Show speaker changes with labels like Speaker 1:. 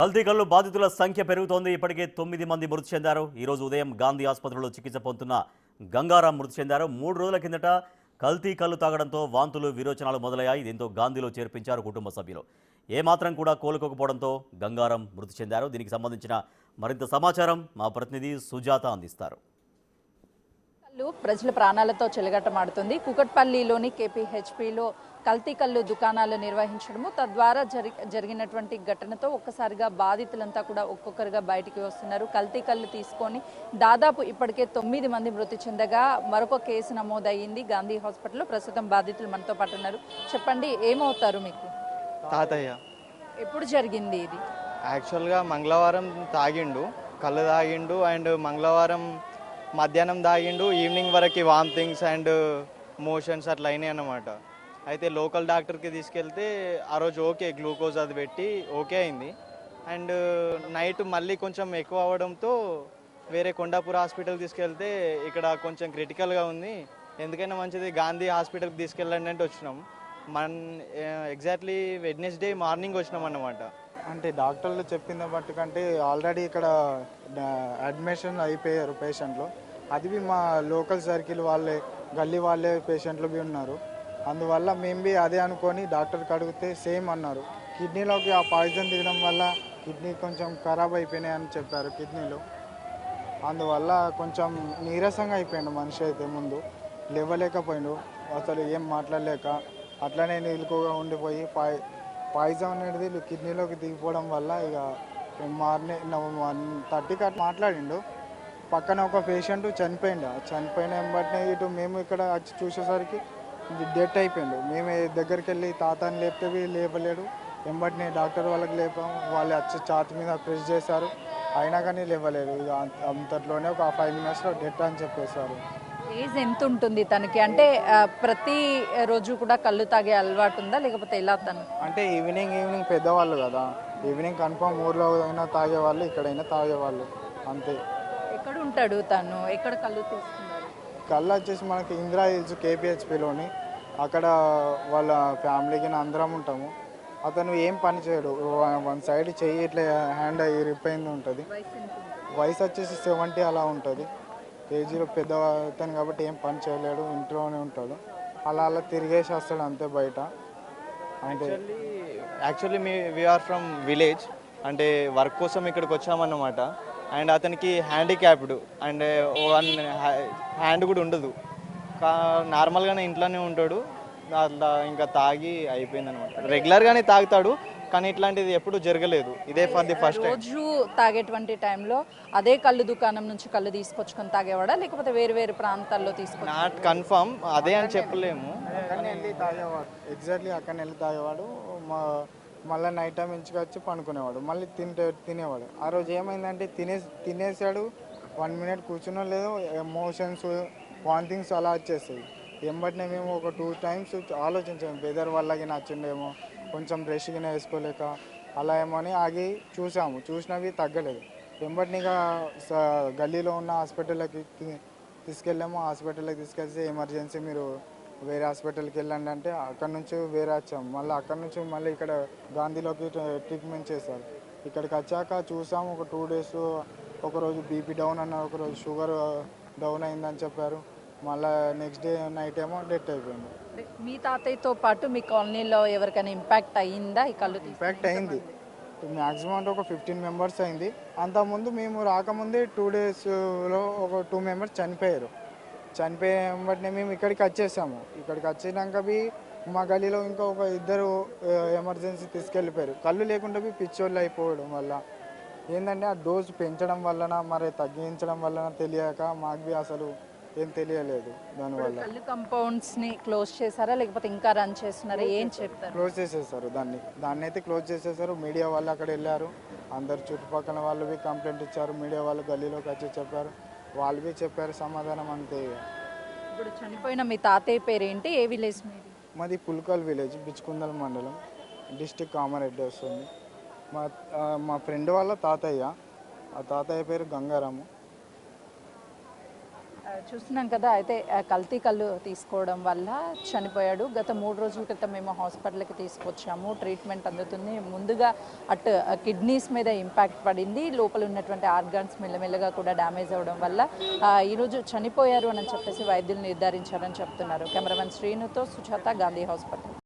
Speaker 1: కల్తీ కల్లు బాధితుల సంఖ్య పెరుగుతోంది. ఇప్పటికే 9 మంది మృతి చెందారు. ఈ రోజు ఉదయం గాంధీ ఆసుపత్రిలో చికిత్స పొందుతున్న గంగారాం మృతి చెందారు. 3 రోజుల కిందట కల్తీ కల్లు తాగడంతో వాంతులు విరోచనాలు మొదలయ్యాయి. దీంతో గాంధీలో చేర్పించారు కుటుంబ సభ్యులు. ఏమాత్రం కూడా కోలుకోకపోవడంతో గంగారాం మృతి చెందారు. దీనికి సంబంధించిన మరింత సమాచారం మా ప్రతినిధి సుజాత అందిస్తారు.
Speaker 2: ప్రజల ప్రాణాలతో చెలగట్టమాడుతుంది. కుకట్పల్లిలోని కేపీహెచ్పిలో కల్తీ కల్లు దుకాణాలు నిర్వహించడము, తద్వారా జరిగినటువంటి ఘటనతో ఒక్కసారిగా బాధితులంతా కూడా ఒక్కొక్కరుగా బయటికి వస్తున్నారు. కల్తీ కల్లు తీసుకొని దాదాపు ఇప్పటికే 9 మంది మృతి చెందగా మరొక కేసు నమోదయ్యింది గాంధీ హాస్పిటల్లో. ప్రస్తుతం బాధితులు మనతో పాటు ఉన్నారు. చెప్పండి, ఏమవుతారు మీకు?
Speaker 3: తాతయ్య.
Speaker 2: ఎప్పుడు జరిగింది ఇది?
Speaker 3: యాక్చువల్గా మంగళవారం తాగిండు, కళ్ళు తాగిండు. అండ్ మంగళవారం మధ్యాహ్నం తాగిండు, ఈవినింగ్ వరకు వామిటింగ్స్ అండ్ మోషన్స్ అట్లా అయినాయి అన్నమాట. అయితే లోకల్ డాక్టర్కి తీసుకెళ్తే ఆ రోజు ఓకే, గ్లూకోజ్ అది పెట్టి ఓకే అయింది. అండ్ నైట్ మళ్ళీ కొంచెం ఎక్కువ అవ్వడంతో వేరే కొండాపూర్ హాస్పిటల్కి తీసుకెళ్తే ఇక్కడ కొంచెం క్రిటికల్గా ఉంది, ఎందుకైనా మంచిది గాంధీ హాస్పిటల్కి తీసుకెళ్ళండి అంటే వచ్చినాం. ఎగ్జాక్ట్లీ వెడ్నెస్డే మార్నింగ్ వచ్చినాం అన్నమాట.
Speaker 4: అంటే డాక్టర్లు చెప్పిన బట్టి కంటే ఆల్రెడీ ఇక్కడ అడ్మిషన్ అయిపోయారు పేషెంట్లు. అది మా లోకల్ సర్కిల్ వాళ్ళే, గల్లీ వాళ్ళే పేషెంట్లు ఉన్నారు. అందువల్ల మేము అదే అనుకొని డాక్టర్కి అడిగితే సేమ్ అన్నారు. కిడ్నీలోకి ఆ పాయిజన్ దిగడం వల్ల కిడ్నీ కొంచెం ఖరాబ్ అయిపోయినాయి అని చెప్పారు కిడ్నీలు. అందువల్ల కొంచెం నీరసంగా అయిపోయాడు మనిషి. అయితే ముందు లేవలేకపోయాడు, అసలు ఏం మాట్లాడలేక అట్లనే నిలుకుగా ఉండిపోయి పాయిజన్ అనేది కిడ్నీలోకి దిగిపోవడం వల్ల ఇక మార్నింగ్ 1:30కి అట్లా మాట్లాడిండు. పక్కన ఒక పేషెంట్ చనిపోయిన వెంబటనే ఇటు మేము ఇక్కడ వచ్చి చూసేసరికి డెత్ అయిపోయిండు. మేము దగ్గరికి వెళ్ళి తాతని లేపితే లేపలేడు. వెంబటనే డాక్టర్ వాళ్ళకి లేపాము, వాళ్ళు వచ్చి ఛాతి మీద ప్రెస్ చేశారు, అయినా కానీ లేవలేడు. ఇక అంతట్లోనే ఒక 5 minutesలో డెత్ అని చెప్పేశారు.
Speaker 2: ఏజ్ ఎంత ఉంటుంది తనకి? అంటే ప్రతి రోజు కూడా కళ్ళు తాగే అలవాటు ఉందా, లేకపోతే ఎలా తను?
Speaker 4: అంటే ఈవినింగ్ పెద్దవాళ్ళు కదా, ఈవినింగ్ కన్ఫర్మ్ ఊర్లో అయినా తాగేవాళ్ళు, ఇక్కడైనా తాగేవాళ్ళు అంతే.
Speaker 2: ఎక్కడ ఉంటాడు తను? ఎక్కడ కళ్ళు తీసుకున్నారు?
Speaker 4: కళ్ళు వచ్చేసి మనకి ఇందిరా హిల్స్ కేపీహెచ్పిలోని, అక్కడ వాళ్ళ ఫ్యామిలీకి అందరం ఉంటాము. అతను ఏం పని చేయడు, 1 సైడ్ చెయ్యి ఇట్లా హ్యాండ్ ఇరిపోయింది ఉంటుంది. వయసు వచ్చేసి 70 అలా ఉంటుంది. ఏజ్లో పెద్ద అతను కాబట్టి ఏం పని చేయలేడు, ఇంట్లోనే ఉంటాడు. అలా తిరిగేసి వస్తాడు అంతే బయట. అంటే
Speaker 3: యాక్చువల్లీ వీఆర్ ఫ్రమ్ విలేజ్, అంటే వర్క్ కోసం ఇక్కడికి వచ్చామన్నమాట. అండ్ అతనికి హ్యాండిక్యాప్డ్ అండ్ 1 హ్యాండ్ కూడా ఉండదు, నార్మల్గానే ఇంట్లోనే ఉంటాడు. అట్లా ఇంకా తాగి అయిపోయింది అనమాట. రెగ్యులర్గానే తాగుతాడు, కానీ ఇట్లాంటిది ఎప్పుడు జరగలేదు, ఇదే ఫర్ ది ఫస్ట్ టైం.
Speaker 2: రోజు తాగేటువంటి టైంలో అదే కళ్ళు దుకాణం నుంచి కళ్ళు తీసుకొచ్చుకొని తాగేవాడా, లేకపోతే వేరు వేరు ప్రాంతాల్లో తీసుకొచ్చి?
Speaker 3: నాట్ కన్ఫర్మ్, అదే అని చెప్పలేము.
Speaker 4: అక్కడనే వెళ్ళి తాగేవాడు, ఎగ్జాక్ట్లీ అక్కడనే వెళ్ళి తాగేవాడు. మళ్ళీ నైట్ టైం ఇంటికి వచ్చి పండుకునేవాడు, మళ్ళీ తినేవాడు. ఆ రోజు ఏమైందంటే తినేసాడు, 1 minute కూర్చున్నో లేదో ఎమోషన్స్ వాంతింగ్స్ అలా వచ్చేస్తాయి. వెంబటినే మేము ఒక 2 times ఆలోచించాము, వెదర్ వల్లకి నచ్చిండేమో, కొంచెం బ్రష్గా వేసుకోలేక అలా ఏమో అని ఆగి చూసినవి తగ్గలేదు. వెంబటినిగా గల్లీలో ఉన్న హాస్పిటల్కి తీసుకెళ్ళాము. హాస్పిటల్కి తీసుకెళ్తే ఎమర్జెన్సీ మీరు వేరే హాస్పిటల్కి వెళ్ళండి అంటే అక్కడ నుంచి వేరే వచ్చాము. మళ్ళీ అక్కడ నుంచి మళ్ళీ ఇక్కడ గాంధీలోకి ట్రీట్మెంట్ చేశారు. ఇక్కడికి వచ్చాక చూసాము, ఒక 2 days ఒకరోజు బీపీ డౌన్ అన్నారు, ఒకరోజు షుగర్ డౌన్ అయిందని చెప్పారు. మళ్ళీ నెక్స్ట్ డే నైట్ ఏమో డెత్ అయిపోయింది.
Speaker 2: మీ తాతయ్యతో పాటు మీ కాలనీలో ఎవరికైనా ఇంపాక్ట్ అయ్యిందా ఈ కళ్ళు?
Speaker 4: ఇంపాక్ట్ అయింది, మ్యాక్సిమం అంటే ఒక 15 members అయింది. అంతకుముందు మేము రాకముందే 2 daysలో ఒక 2 members చనిపోయారు. చనిపోయేబట్టినే మేము ఇక్కడికి వచ్చేసాము. ఇక్కడికి వచ్చినాక మా గలీలో ఇంకా ఒక 2 ఎమర్జెన్సీ తీసుకెళ్ళిపోయారు. కళ్ళు లేకుండా పిచ్చోళ్ళు అయిపోవడం వల్ల ఏంటంటే ఆ డోసు పెంచడం వలన మరి తగ్గించడం వలన తెలియక మాకు అసలు ఏం తెలియలేదు. దానివల్ల
Speaker 2: కళ్ళు కంపౌండ్స్ని క్లోజ్ చేశారా, లేకపోతే ఇంకా రన్ చేస్తున్నారా? ఏం చెప్తారు?
Speaker 4: క్లోజ్ చేసేసారు, దాన్ని అయితే క్లోజ్ చేసేసారు. మీడియా వాళ్ళు అక్కడ వెళ్ళారు, అందరు చుట్టుపక్కల వాళ్ళు కంప్లైంట్ ఇచ్చారు. మీడియా వాళ్ళు గల్లీలోకి వచ్చి చెప్పారు, వాళ్ళు చెప్పారు సమాధానం అంతే.
Speaker 2: ఇప్పుడు చనిపోయిన మీ తాతయ్య పేరేంటి? ఏ విలేజ్ మీది?
Speaker 4: మాది పుల్కల్ విలేజ్, బిచ్చుకుందల మండలం, డిస్టిక్ కామారెడ్డి వస్తుంది. మా ఫ్రెండ్ వాళ్ళ తాతయ్య, ఆ తాతయ్య పేరు గంగారాము.
Speaker 2: చూస్తున్నాం కదా, అయితే కల్తీ కళ్ళు తీసుకోవడం వల్ల చనిపోయాడు. గత 3 రోజుల క్రితం మేము హాస్పిటల్కి తీసుకొచ్చాము, ట్రీట్మెంట్ అందుతుంది. ముందుగా అటు కిడ్నీస్ మీద ఇంపాక్ట్ పడింది, లోపల ఉన్నటువంటి ఆర్గాన్స్ మెల్లమెల్లగా కూడా డ్యామేజ్ అవ్వడం వల్ల ఈరోజు చనిపోయారు అని చెప్పేసి వైద్యులు నిర్ధారించారని చెప్తున్నారు. కెమెరామెన్ శ్రీనుతో సుజాత, గాంధీ హాస్పిటల్.